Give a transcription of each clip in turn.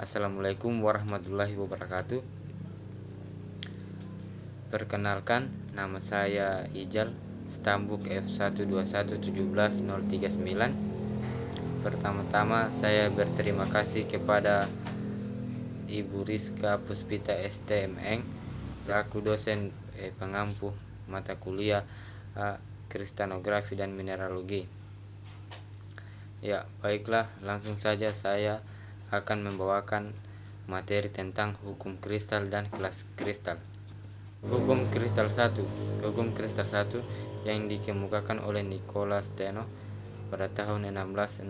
Assalamualaikum warahmatullahi wabarakatuh. Perkenalkan, nama saya Ijal, Stambuk F121171039. Pertama-tama saya berterima kasih kepada Ibu Rizka Puspita STMN selaku dosen pengampu mata kuliah Kristanografi dan Mineralogi. Ya, baiklah, langsung saja saya akan membawakan materi tentang hukum kristal dan kelas kristal. Hukum kristal 1 yang dikemukakan oleh Nikola Steno pada tahun 1669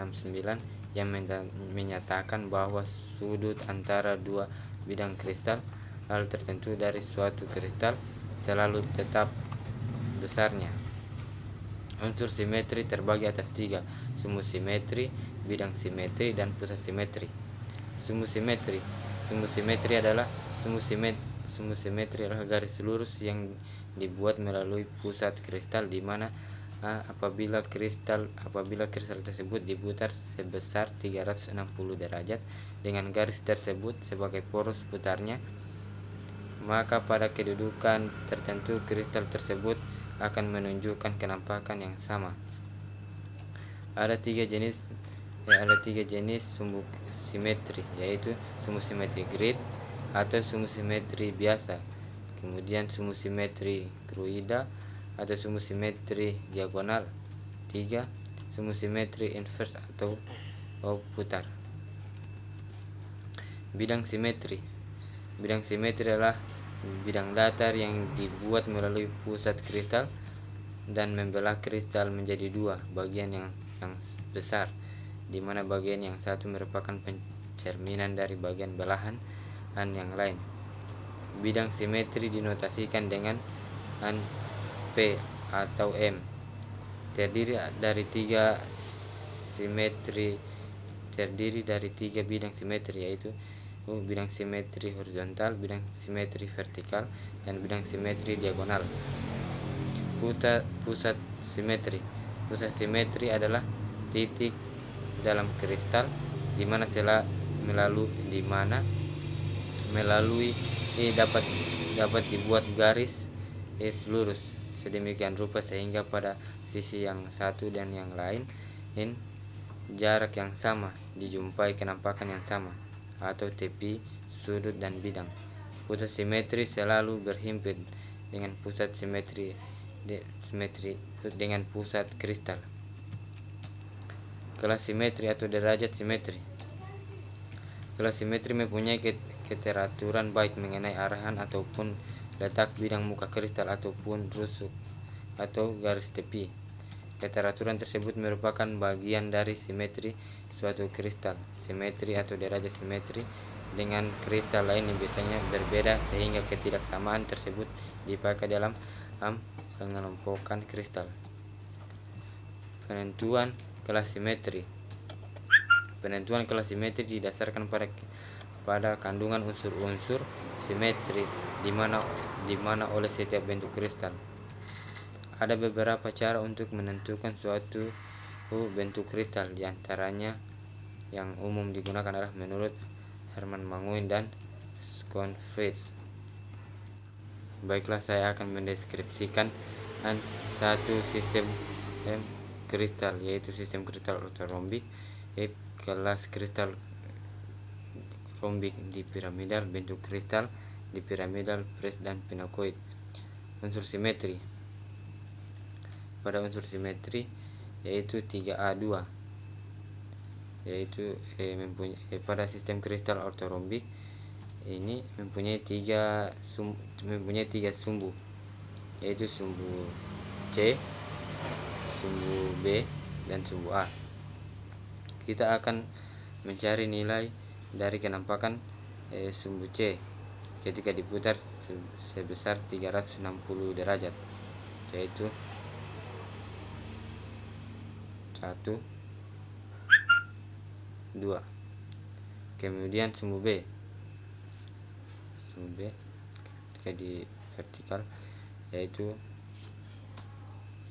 yang menyatakan bahwa sudut antara dua bidang kristal hal tertentu dari suatu kristal selalu tetap besarnya. Unsur simetri terbagi atas tiga: sumbu simetri, bidang simetri, dan pusat simetri. Sumbu simetri adalah sumbu simetri adalah garis lurus yang dibuat melalui pusat kristal, di mana apabila kristal tersebut diputar sebesar 360 derajat dengan garis tersebut sebagai poros putarnya, maka pada kedudukan tertentu kristal tersebut akan menunjukkan kenampakan yang sama. Ada tiga jenis sumbu simetri, yaitu sumbu simetri grid atau sumbu simetri biasa, kemudian sumbu simetri kruida atau sumbu simetri diagonal, 3. Sumbu simetri inverse atau putar. Bidang simetri adalah bidang datar yang dibuat melalui pusat kristal dan membelah kristal menjadi dua bagian yang besar, di mana bagian yang satu merupakan pencerminan dari bagian belahan yang lain. Bidang simetri dinotasikan dengan P atau M. Terdiri dari tiga bidang simetri, yaitu bidang simetri horizontal, bidang simetri vertikal, dan bidang simetri diagonal. Pusat simetri adalah titik dalam kristal di mana dapat dibuat garis lurus sedemikian rupa sehingga pada sisi yang satu dan yang lain jarak yang sama dijumpai kenampakan yang sama, atau tepi, sudut, dan bidang. Pusat simetri selalu berhimpit dengan pusat simetri dengan pusat kristal. Kelas simetri atau derajat simetri. Kelas simetri mempunyai keteraturan baik mengenai arahan ataupun letak bidang muka kristal ataupun rusuk atau garis tepi. Keteraturan tersebut merupakan bagian dari simetri suatu kristal. Simetri atau derajat simetri dengan kristal lain yang biasanya berbeda, sehingga ketidaksamaan tersebut dipakai dalam pengelompokan kristal. Penentuan kelas simetri. Penentuan kelas simetri didasarkan pada kandungan unsur-unsur simetri di mana oleh setiap bentuk kristal. Ada beberapa cara untuk menentukan suatu bentuk kristal, diantaranya yang umum digunakan adalah menurut Hermann Manguin dan Schonfeld. Baiklah, saya akan mendeskripsikan satu sistem kristal, yaitu sistem kristal ortorombik. Kelas kristal rombik di piramidal, bentuk kristal di piramidal, pres, dan pinakoid. Unsur simetri. Pada unsur simetri yaitu 3A2, yaitu pada sistem kristal ortorombik ini mempunyai tiga sumbu, yaitu sumbu C, sumbu B, dan sumbu A. Kita akan mencari nilai dari kenampakan sumbu C ketika diputar sebesar 360 derajat, yaitu 1, 2. Kemudian sumbu B ketika di vertikal yaitu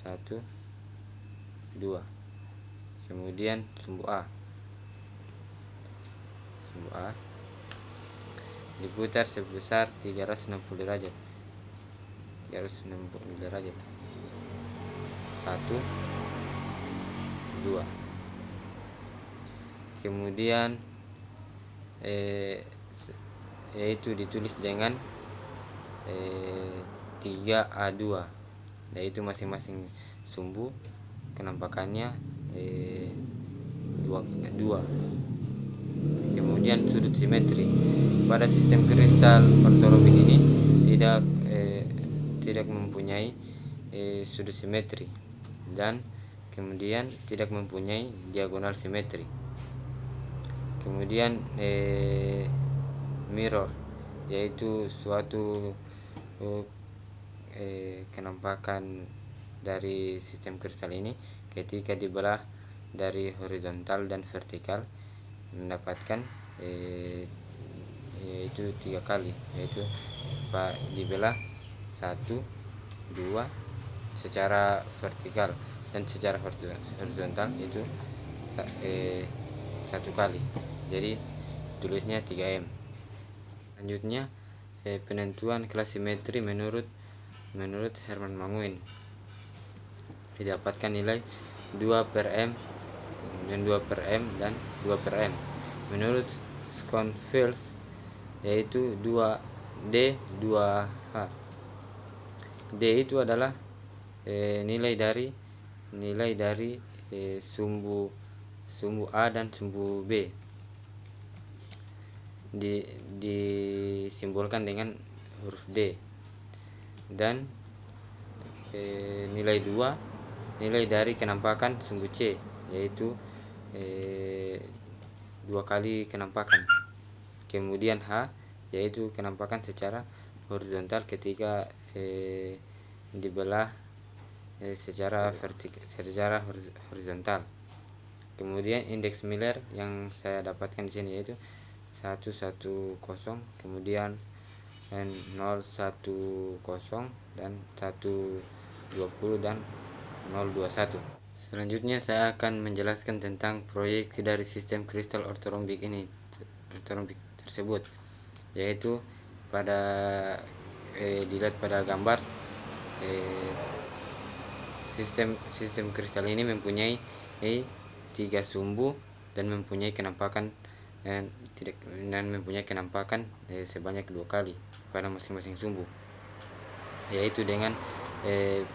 1, 2. Kemudian sumbu A diputar sebesar 360 derajat. 360 derajat. 1 2. Kemudian yaitu ditulis dengan 3A2, yaitu masing-masing sumbu kenampakannya 2. Kemudian sudut simetri pada sistem kristal ortorobik ini tidak mempunyai sudut simetri, dan kemudian tidak mempunyai diagonal simetri. Kemudian mirror, yaitu suatu kenampakan dari sistem kristal ini ketika dibelah dari horizontal dan vertikal mendapatkan yaitu 3 kali, yaitu dibelah 1 2 secara vertikal, dan secara horizontal itu 1 kali, jadi tulisnya 3M. Selanjutnya penentuan kelas simetri menurut Hermann Manguin. Didapatkan nilai 2/M, dan 2/M, dan 2/M. Menurut Schoenfeld yaitu 2D 2H. D itu adalah nilai dari sumbu A dan sumbu B, disimbolkan dengan huruf D. Dan nilai 2 nilai dari kenampakan sumbu C, yaitu 2 kali kenampakan. Kemudian H yaitu kenampakan secara horizontal ketika dibelah secara horizontal. Kemudian indeks Miller yang saya dapatkan di sini yaitu 110, kemudian 010, dan 120, dan 021. Selanjutnya saya akan menjelaskan tentang proyek dari sistem kristal ortorombik tersebut, yaitu pada dilihat pada gambar sistem kristal ini mempunyai 3 sumbu dan mempunyai kenampakan sebanyak 2 kali pada masing-masing sumbu, yaitu dengan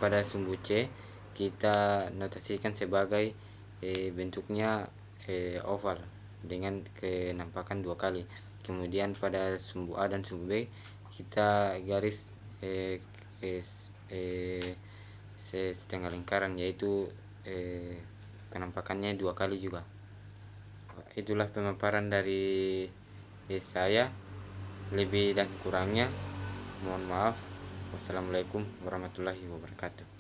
pada sumbu C kita notasikan sebagai bentuknya oval dengan kenampakan 2 kali. Kemudian pada sumbu A dan sumbu B kita garis setengah lingkaran, yaitu kenampakannya 2 kali juga. Itulah pemaparan dari saya, lebih dan kurangnya mohon maaf. Wassalamualaikum warahmatullahi wabarakatuh.